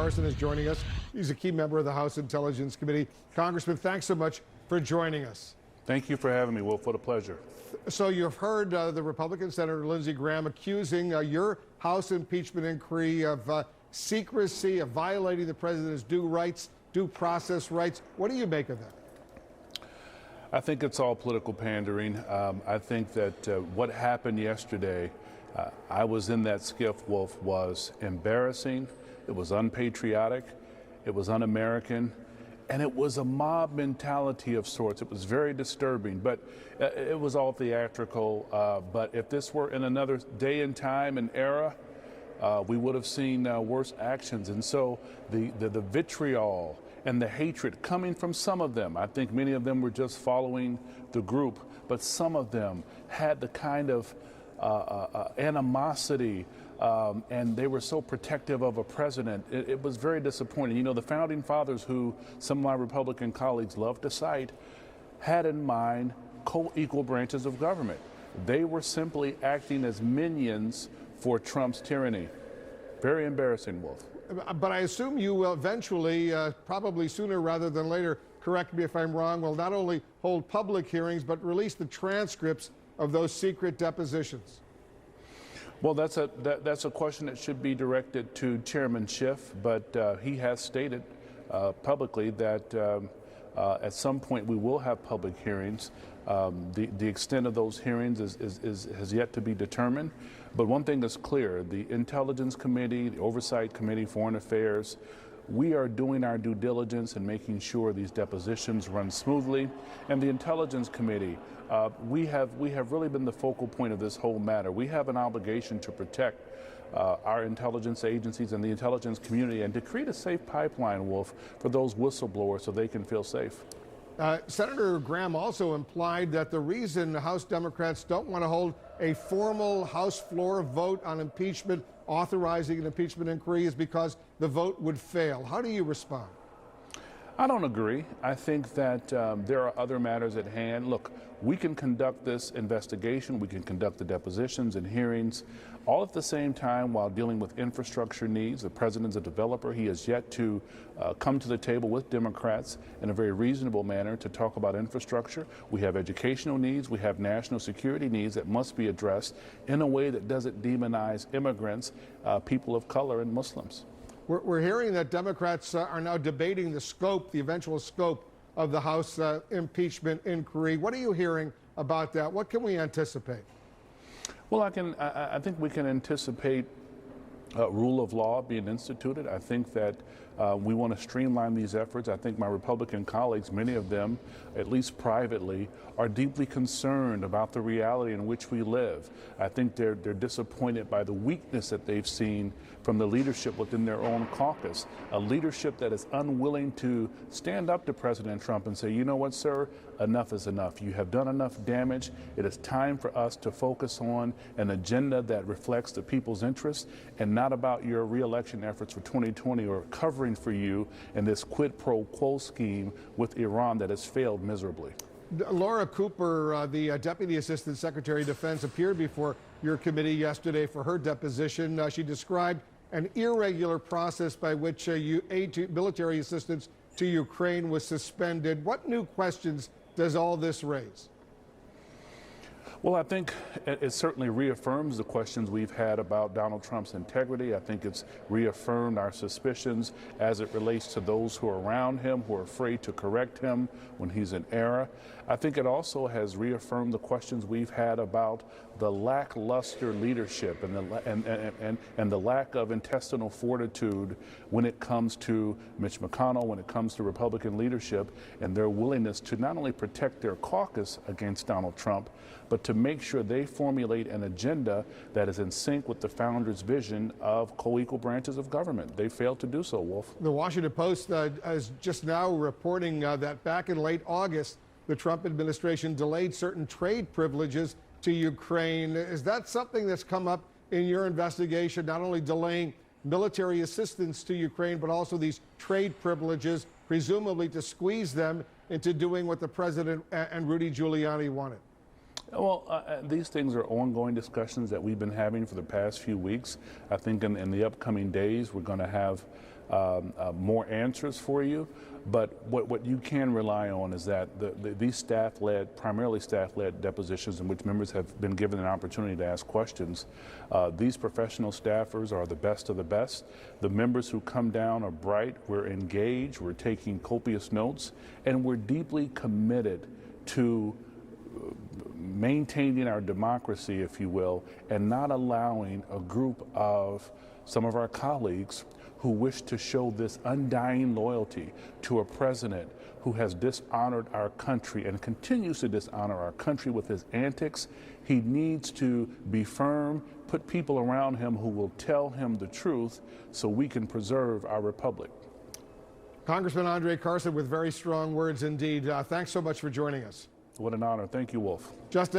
Carson is joining us. He's a key member of the House Intelligence Committee. Congressman, thanks so much for joining us. Thank you for having me, Wolf. What a pleasure. So you've heard the Republican Senator Lindsey Graham accusing your House impeachment inquiry of secrecy, of violating the president's due process rights. What do you make of that? I think it's all political pandering. I think that what happened yesterday, I was in that skiff, Wolf, was embarrassing. It was unpatriotic. It was un-American. And it was a mob mentality of sorts. It was very disturbing, but it was all theatrical. But if this were in another day and time and era, we would have seen worse actions. And so the vitriol and the hatred coming from some of them, I think many of them were just following the group, but some of them had the kind of animosity, and they were so protective of a president. It was very disappointing. You know, the founding fathers, who some of my Republican colleagues love to cite, had in mind co-equal branches of government. They were simply acting as minions for Trump's tyranny. Very embarrassing, Wolf. But I assume you will eventually, probably sooner rather than later, correct me if I'm wrong, will not only hold public hearings, but release the transcripts of those secret depositions. Well, that's a question that should be directed to Chairman Schiff, but he has stated publicly that at some point we will have public hearings. The extent of those hearings has yet to be determined. But one thing is clear: the Intelligence Committee, the Oversight Committee, Foreign Affairs, we are doing our due diligence and making sure these depositions run smoothly. And the Intelligence Committee, we have really been the focal point of this whole matter. We have an obligation to protect our intelligence agencies and the intelligence community, and to create a safe pipeline, Wolf, for those whistleblowers so they can feel safe. Senator Graham also implied that the reason House Democrats don't want to hold a formal House floor vote on impeachment, authorizing an impeachment inquiry, is because the vote would fail. How do you respond? I don't agree. I think that there are other matters at hand. Look, we can conduct this investigation, we can conduct the depositions and hearings, all at the same time while dealing with infrastructure needs. The president's a developer. He has yet to come to the table with Democrats in a very reasonable manner to talk about infrastructure. We have educational needs. We have national security needs that must be addressed in a way that doesn't demonize immigrants, people of color, and Muslims. We're hearing that Democrats are now debating the scope, the eventual scope of the House impeachment inquiry. What are you hearing about that? What can we anticipate? Well, I think we can anticipate rule of law being instituted. I think that we want to streamline these efforts. I think my Republican colleagues, many of them, at least privately, are deeply concerned about the reality in which we live. I think they're disappointed by the weakness that they've seen from the leadership within their own caucus, a leadership that is unwilling to stand up to President Trump and say, you know what, sir, enough is enough. You have done enough damage. It is time for us to focus on an agenda that reflects the people's interests and not about your reelection efforts for 2020 or covering for you in this quid pro quo scheme with Iran that has failed miserably. Laura Cooper, the Deputy Assistant Secretary of Defense, appeared before your committee yesterday for her deposition. She described an irregular process by which aid to military assistance to Ukraine was suspended. What new questions does all this raise? Well, I think it certainly reaffirms the questions we've had about Donald Trump's integrity. I think it's reaffirmed our suspicions as it relates to those who are around him, who are afraid to correct him when he's in error. I think it also has reaffirmed the questions we've had about the lackluster leadership and the lack of intestinal fortitude when it comes to Mitch McConnell, when it comes to Republican leadership, and their willingness to not only protect their caucus against Donald Trump, but to make sure they formulate an agenda that is in sync with the founders' vision of co-equal branches of government. They failed to do so, Wolf. The Washington Post is just now reporting that back in late August, the Trump administration delayed certain trade privileges to Ukraine. Is that something that's come up in your investigation, not only delaying military assistance to Ukraine, but also these trade privileges, presumably to squeeze them into doing what the president and Rudy Giuliani wanted? Well, these things are ongoing discussions that we've been having for the past few weeks. I think in the upcoming days, we're going to have more answers for you. But what you can rely on is that these primarily staff-led depositions in which members have been given an opportunity to ask questions, these professional staffers are the best of the best. The members who come down are bright, we're engaged, we're taking copious notes, and we're deeply committed to maintaining our democracy, if you will, and not allowing a group of some of our colleagues who wish to show this undying loyalty to a president who has dishonored our country and continues to dishonor our country with his antics. He needs to be firm, put people around him who will tell him the truth so we can preserve our republic. Congressman André Carson with very strong words indeed. Thanks so much for joining us. What an honor. Thank you, Wolf. Just